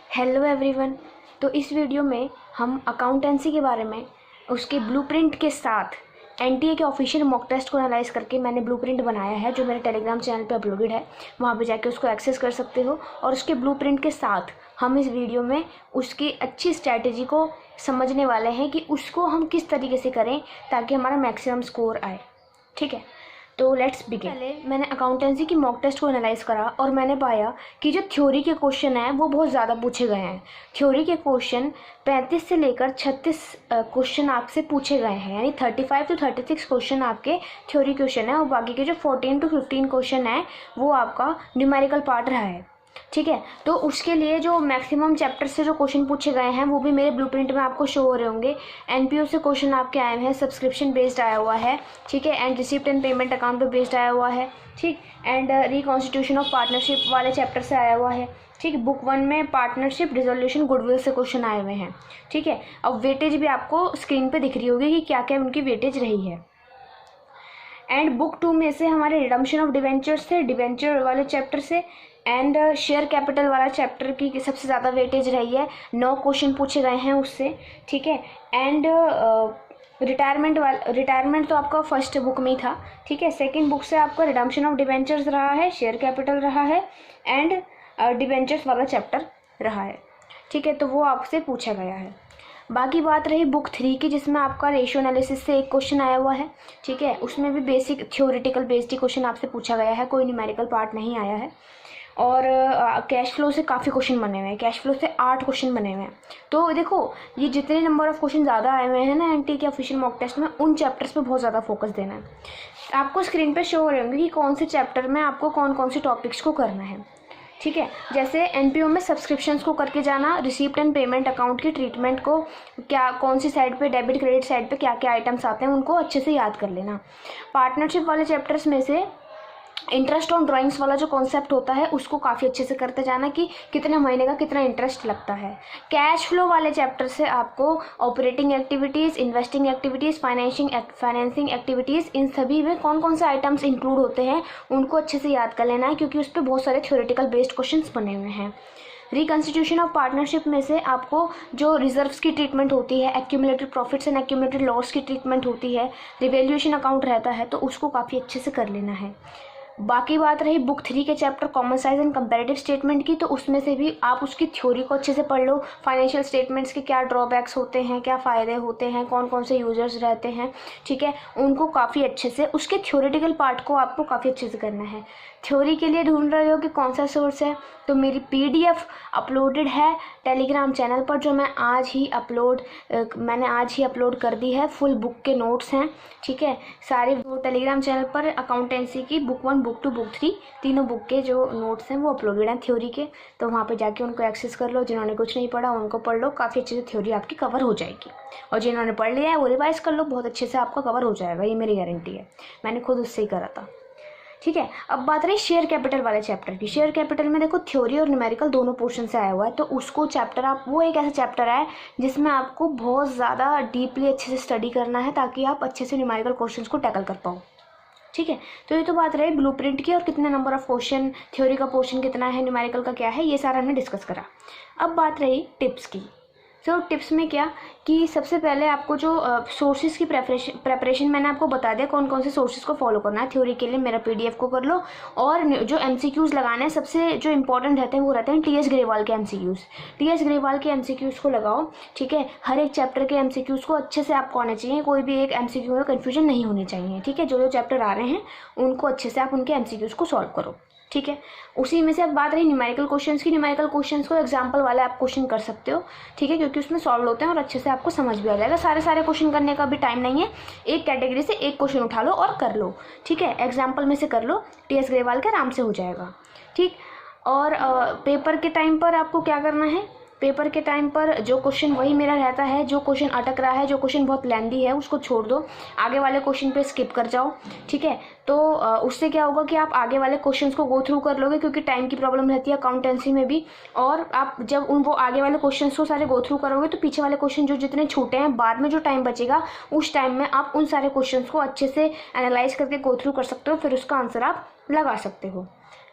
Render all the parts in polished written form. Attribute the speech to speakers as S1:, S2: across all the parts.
S1: Hello everyone. तो इस video में हम अकाउंटेंसी के बारे में उसके ब्लूप्रिंट के साथ एनटीए के ऑफिशियल मॉक टेस्ट को एनालाइज करके मैंने ब्लूप्रिंट बनाया है जो मेरे टेलीग्राम चैनल पे अपलोडेड है। वहाँ पे जाके उसको एक्सेस कर सकते हो और उसके ब्लूप्रिंट के साथ हम इस वीडियो में उसकी अच्छी स्ट्रैटेजी को समझने वाले हैं कि उसको हम किस तरीके से करें ताकि हमारा मैक्सिमम स्कोर आए। ठीक है, तो लेट्स बिगिन। पहले मैंने अकाउंटेंसी की मॉक टेस्ट को एनालाइज करा और मैंने पाया कि जो थ्योरी के क्वेश्चन हैं वो बहुत ज़्यादा पूछे गए हैं। थ्योरी के क्वेश्चन 35 से लेकर 36 क्वेश्चन आपसे पूछे गए हैं, यानी 35 to 36 क्वेश्चन आपके थ्योरी क्वेश्चन है और बाकी के जो 14 to 15 क्वेश्चन है वो आपका न्यूमेरिकल पार्ट रहा है। ठीक है, तो उसके लिए जो मैक्सिमम चैप्टर से जो क्वेश्चन पूछे गए हैं वो भी मेरे ब्लूप्रिंट में आपको शो हो रहे होंगे। एनपीओ से क्वेश्चन आपके आए हैं, सब्सक्रिप्शन बेस्ड आया हुआ है। ठीक है, and receipt and payment account पे बेस्ड आया हुआ है। ठीक, एंड रिकॉन्स्टिट्यूशन ऑफ पार्टनरशिप वाले चैप्टर से आया हुआ है। ठीक, बुक 1 में पार्टनरशिप रिजोल्यूशन गुडविल से क्वेश्चन आए हुए हैं। ठीक है, अब वेटेज भी आपको स्क्रीन पर दिख रही होगी कि क्या क्या उनकी वेटेज रही है। एंड बुक 2 में से हमारे रिडम्पशन ऑफ डिवेंचर्स थे, डिवेंचर वाले चैप्टर से। एंड शेयर कैपिटल वाला चैप्टर की सबसे ज़्यादा वेटेज रही है, 9 क्वेश्चन पूछे गए हैं उससे। ठीक है, एंड रिटायरमेंट तो आपका फर्स्ट बुक में ही था। ठीक है, सेकंड बुक से आपका रिडम्पशन ऑफ डिवेंचर्स रहा है, शेयर कैपिटल रहा है एंड डिवेंचर्स वाला चैप्टर रहा है। ठीक है, तो वो आपसे पूछा गया है। बाकी बात रही बुक 3 की जिसमें आपका रेशियो एनालिसिस से एक क्वेश्चन आया हुआ है। ठीक है, उसमें भी बेसिक थ्योरेटिकल बेस्ड क्वेश्चन आपसे पूछा गया है, कोई न्यूमेरिकल पार्ट नहीं आया है। और कैश फ्लो से काफ़ी क्वेश्चन बने हुए हैं, कैश फ्लो से 8 क्वेश्चन बने हुए हैं। तो देखो ये जितने नंबर ऑफ क्वेश्चन ज़्यादा आए हुए हैं ना एनटीए के ऑफिशियल मॉक टेस्ट में, उन चैप्टर्स पे बहुत ज़्यादा फोकस देना है। आपको स्क्रीन पे शो हो रहे होंगे कि कौन से चैप्टर में आपको कौन कौन से टॉपिक्स को करना है। ठीक है, जैसे एनपीओ में सब्सक्रिप्शंस को करके जाना, रिसीप्ट एंड पेमेंट अकाउंट की ट्रीटमेंट को क्या कौन सी साइड पे डेबिट क्रेडिट साइड पे क्या क्या आइटम्स आते हैं उनको अच्छे से याद कर लेना। पार्टनरशिप वाले चैप्टर्स में से इंटरेस्ट ऑन ड्राइंग्स वाला जो कॉन्सेप्ट होता है उसको काफ़ी अच्छे से करते जाना कि कितने महीने का कितना इंटरेस्ट लगता है। कैश फ्लो वाले चैप्टर से आपको operating activities, investing activities, financing activities, इन सभी में कौन कौन से आइटम्स इंक्लूड होते हैं उनको अच्छे से याद कर लेना है क्योंकि उस पर बहुत सारे थ्योरेटिकल बेस्ड क्वेश्चंस बने हुए हैं। रिकन्स्टिट्यूशन ऑफ पार्टनरशिप में से आपको जो रिजर्व्स की ट्रीटमेंट होती है, accumulated profits and accumulated loss की ट्रीटमेंट होती है, रिवैल्यूएशन अकाउंट रहता है, तो उसको काफ़ी अच्छे से कर लेना है। बाकी बात रही बुक 3 के chapter common size and comparative statement की, तो उसमें से भी आप उसकी थ्योरी को अच्छे से पढ़ लो। फाइनेंशियल स्टेटमेंट्स के क्या ड्रॉबैक्स होते हैं, क्या फ़ायदे होते हैं, कौन कौन से यूजर्स रहते हैं। ठीक है, उनको काफ़ी अच्छे से उसके थ्योरेटिकल पार्ट को आपको काफ़ी अच्छे से करना है। थ्योरी के लिए ढूंढ रहे हो कि कौन सा सोर्स है, तो मेरी पीडीएफ अपलोडेड है टेलीग्राम चैनल पर जो मैंने आज ही अपलोड कर दी है। फुल बुक के नोट्स हैं। ठीक है, सारे वो टेलीग्राम चैनल पर अकाउंटेंसी की बुक 1, बुक 2, बुक 3 तीनों बुक के जो नोट्स हैं वो अपलोडेड हैं थ्योरी के, तो वहाँ पे जाके उनको एक्सेस कर लो। जिन्होंने कुछ नहीं पढ़ा उनको पढ़ लो, काफ़ी अच्छे से थ्योरी आपकी कवर हो जाएगी। और जिन्होंने पढ़ लिया है वो रिवाइज कर लो, बहुत अच्छे से आपका कवर हो जाएगा, ये मेरी गारंटी है, मैंने खुद उससे ही करा था। ठीक है, अब बात रही शेयर कैपिटल वाले चैप्टर की। शेयर कैपिटल में देखो थ्योरी और न्यूमेरिकल दोनों पोर्शन से आया हुआ है, तो उसको चैप्टर आप वो एक ऐसा चैप्टर है जिसमें आपको बहुत ज़्यादा डीपली अच्छे से स्टडी करना है ताकि आप अच्छे से न्यूमेरिकल क्वेश्चंस को टैकल कर पाओ। ठीक है, तो ये तो बात रही ब्लूप्रिंट की और कितने नंबर ऑफ क्वेश्चन, थ्योरी का पोर्शन कितना है, न्यूमेरिकल का क्या है, ये सारा हमने डिस्कस करा। अब बात रही टिप्स की। तो टिप्स में क्या कि सबसे पहले आपको जो सोर्सेज की प्रेपरेशन मैंने आपको बता दिया कौन कौन से सोर्सेज को फॉलो करना है। थ्योरी के लिए मेरा पीडीएफ को कर लो और जो एमसीक्यूज़ लगाने हैं सबसे जो इंपॉर्टेंट रहते हैं वो रहते हैं टीएस ग्रेवाल के एमसीक्यूज़। टीएस ग्रेवाल के एमसीक्यूज़ को लगाओ। ठीक है, हर एक चैप्टर के एमसीक्यूज़ को अच्छे से आपको आने चाहिए, कोई भी एक एमसीक्यू में कन्फ्यूजन नहीं होनी चाहिए। ठीक है, जो जो चैप्टर आ रहे हैं उनको अच्छे से आप उनके एमसीक्यूज़ को सॉल्व करो। ठीक है, उसी में से अब बात रही न्यूमेरिकल क्वेश्चंस की। न्यूमेरिकल क्वेश्चंस को एग्जांपल वाले आप क्वेश्चन कर सकते हो। ठीक है, क्योंकि उसमें सॉल्व होते हैं और अच्छे से आपको समझ भी आ जाएगा। सारे क्वेश्चन करने का भी टाइम नहीं है, एक कैटेगरी से एक क्वेश्चन उठा लो और कर लो। ठीक है, एग्जाम्पल में से कर लो, टीएस ग्रेवाल के आराम से हो जाएगा। ठीक, और पेपर के टाइम पर आपको क्या करना है, पेपर के टाइम पर जो क्वेश्चन वही मेरा रहता है, जो क्वेश्चन अटक रहा है, जो क्वेश्चन बहुत लेंदी है उसको छोड़ दो, आगे वाले क्वेश्चन पे स्किप कर जाओ। ठीक है, तो उससे क्या होगा कि आप आगे वाले क्वेश्चंस को गो थ्रू कर लोगे क्योंकि टाइम की प्रॉब्लम रहती है अकाउंटेंसी में भी, और आप जब वो आगे वाले क्वेश्चंस को सारे गो थ्रू करोगे तो पीछे वाले क्वेश्चन जो जितने छूटे हैं बाद में जो टाइम बचेगा उस टाइम में आप उन सारे क्वेश्चंस को अच्छे से एनालाइज करके गो थ्रू कर सकते हो, फिर उसका आंसर आप लगा सकते हो।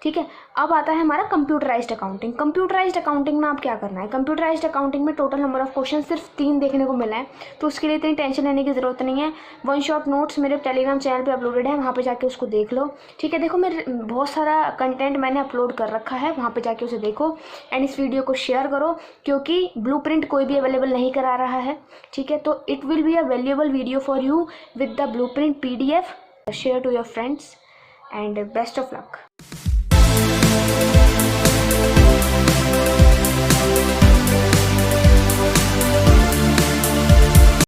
S1: ठीक है। अब आता है हमारा कंप्यूटराइज्ड अकाउंटिंग। कंप्यूटराइज्ड अकाउंटिंग में आप क्या करना है, कंप्यूटराइज्ड अकाउंटिंग में टोटल नंबर ऑफ क्वेश्चन सिर्फ 3 देखने को मिला है, तो उसके लिए इतनी टेंशन लेने की ज़रूरत नहीं है। वन शॉट नोट्स मेरे टेलीग्राम चैनल पे अपलोडेड है, वहाँ पे जाके उसको देख लो। ठीक है, देखो मेरे बहुत सारा कंटेंट मैंने अपलोड कर रखा है, वहाँ पे जाके उसे देखो एंड इस वीडियो को शेयर करो, क्योंकि ब्लूप्रिंट कोई भी अवेलेबल नहीं करा रहा है। ठीक है, तो it will be a valuable video for you with the blueprint PDF। Share to your friends and best of luck.